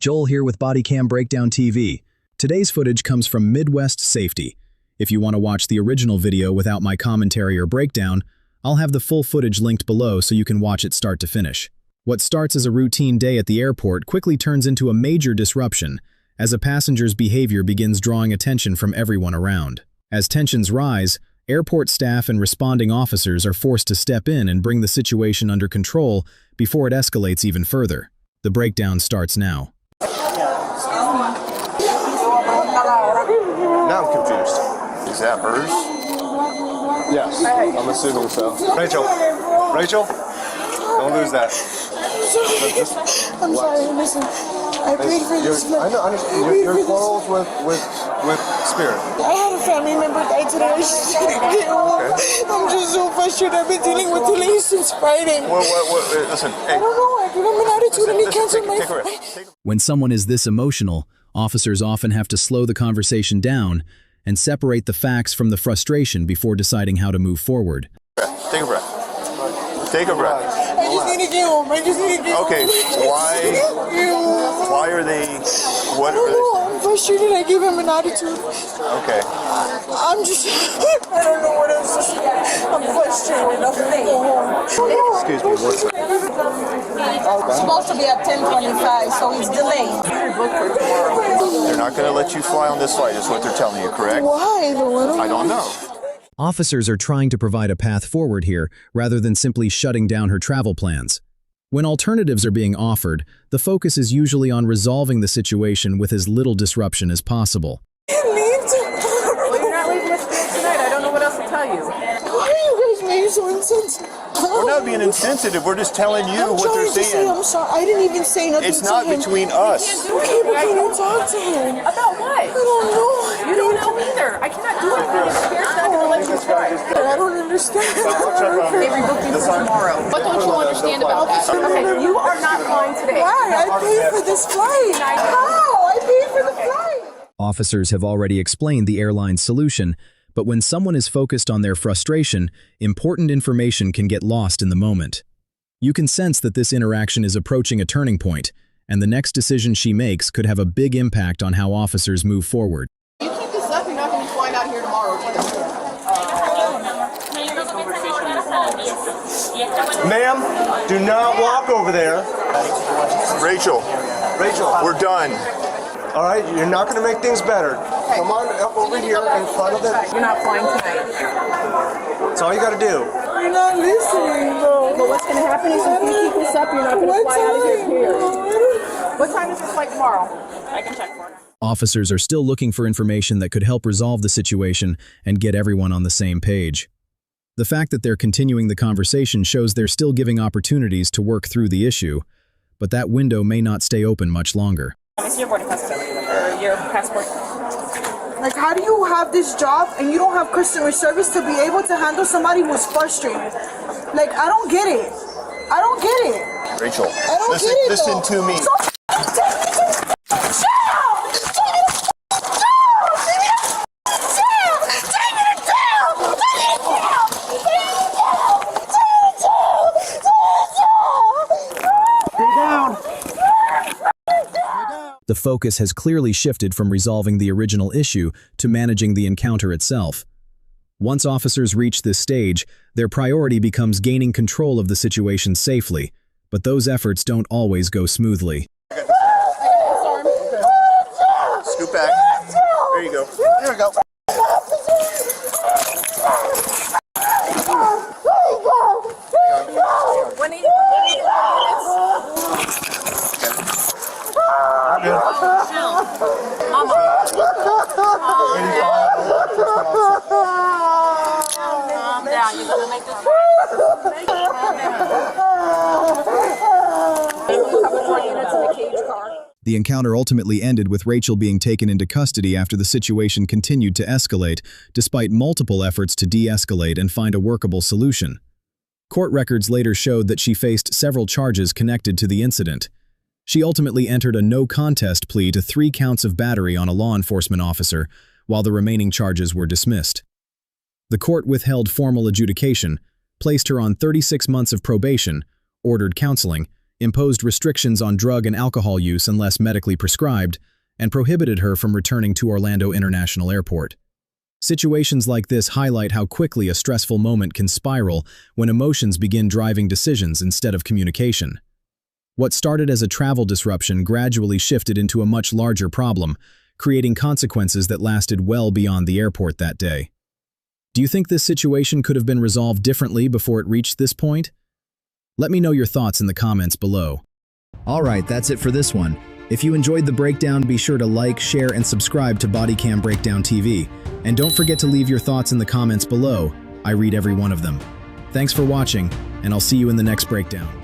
Joel here with Bodycam Breakdown TV. Today's footage comes from Midwest Safety. If you want to watch the original video without my commentary or breakdown, I'll have the full footage linked below so you can watch it start to finish. What starts as a routine day at the airport quickly turns into a major disruption as a passenger's behavior begins drawing attention from everyone around. As tensions rise, airport staff and responding officers are forced to step in and bring the situation under control before it escalates even further. The breakdown starts now. Now I'm confused. Is that hers? Yes, I'm assuming so. Rachel, don't lose that. I'm sorry, listen. I prayed for this. I know, your quarrels with Spirit. I had a family member die today. I just can't get home. I'm just so frustrated. I've been dealing with delays since Friday. Listen, hey. I don't know. I give him an attitude and he canceled my flight. When someone is this emotional, officers often have to slow the conversation down and separate the facts from the frustration before deciding how to move forward. Take a breath. Take a breath. I just need to get home. Okay, why are they, what I don't know. I'm frustrated. I give him an attitude. Okay. I don't know what else to say. I'm frustrated. I'm going to go home. Excuse me, what's that? It's supposed to be at 10:25, so it's delayed. They're not going to let you fly on this flight, is what they're telling you, correct? Why though? I don't know. Officers are trying to provide a path forward here rather than simply shutting down her travel plans. When alternatives are being offered, the focus is usually on resolving the situation with as little disruption as possible. Leave Well, you're not leaving us tonight. I don't know what else to tell you. Why are you guys being so insensitive? We're not being insensitive, we're just telling you what they're saying. I'm sorry. I didn't even say nothing It's to not him. between us. Okay, but can you talk to him? About what? I don't know. You don't know either. I cannot do anything. Spirit's not going to let you try. I don't understand. They rebooked you for tomorrow. What don't you understand about that? Okay, you are not flying today. Why? I paid for this flight. How? I paid for the flight. Officers have already explained the airline's solution, but when someone is focused on their frustration, important information can get lost in the moment. You can sense that this interaction is approaching a turning point, and the next decision she makes could have a big impact on how officers move forward. You keep this up, you're not going to be flying out here tomorrow. Ma'am, do not walk over there. Rachel, we're done. All right, you're not going to make things better. Come on up over here in front of the... You're not flying tonight. That's all you got to do. You're not listening, bro. But what's going to happen is if you keep this up, you're not going to fly out of here, period. What time is this flight tomorrow? I can check for it. Officers are still looking for information that could help resolve the situation and get everyone on the same page. The fact that they're continuing the conversation shows they're still giving opportunities to work through the issue, but that window may not stay open much longer. It's your boarding pass, or your passport. Like, how do you have this job and you don't have customer service to be able to handle somebody who's frustrated? Like, I don't get it. I don't get it. Rachel, I don't get it, listen though. to me. The focus has clearly shifted from resolving the original issue to managing the encounter itself. Once officers reach this stage, their priority becomes gaining control of the situation safely, but those efforts don't always go smoothly. Scoot back. There you go. There we go. Calm down. You're going to make this The encounter ultimately ended with Rachel being taken into custody after the situation continued to escalate, despite multiple efforts to de-escalate and find a workable solution. Court records later showed that she faced several charges connected to the incident. She ultimately entered a no-contest plea to 3 counts of battery on a law enforcement officer, while the remaining charges were dismissed. The court withheld formal adjudication, placed her on 36 months of probation, ordered counseling, imposed restrictions on drug and alcohol use unless medically prescribed, and prohibited her from returning to Orlando International Airport. Situations like this highlight how quickly a stressful moment can spiral when emotions begin driving decisions instead of communication. What started as a travel disruption gradually shifted into a much larger problem, creating consequences that lasted well beyond the airport that day. Do you think this situation could have been resolved differently before it reached this point? Let me know your thoughts in the comments below. Alright, that's it for this one. If you enjoyed the breakdown, be sure to like, share, and subscribe to Bodycam Breakdown TV. And don't forget to leave your thoughts in the comments below. I read every one of them. Thanks for watching, and I'll see you in the next breakdown.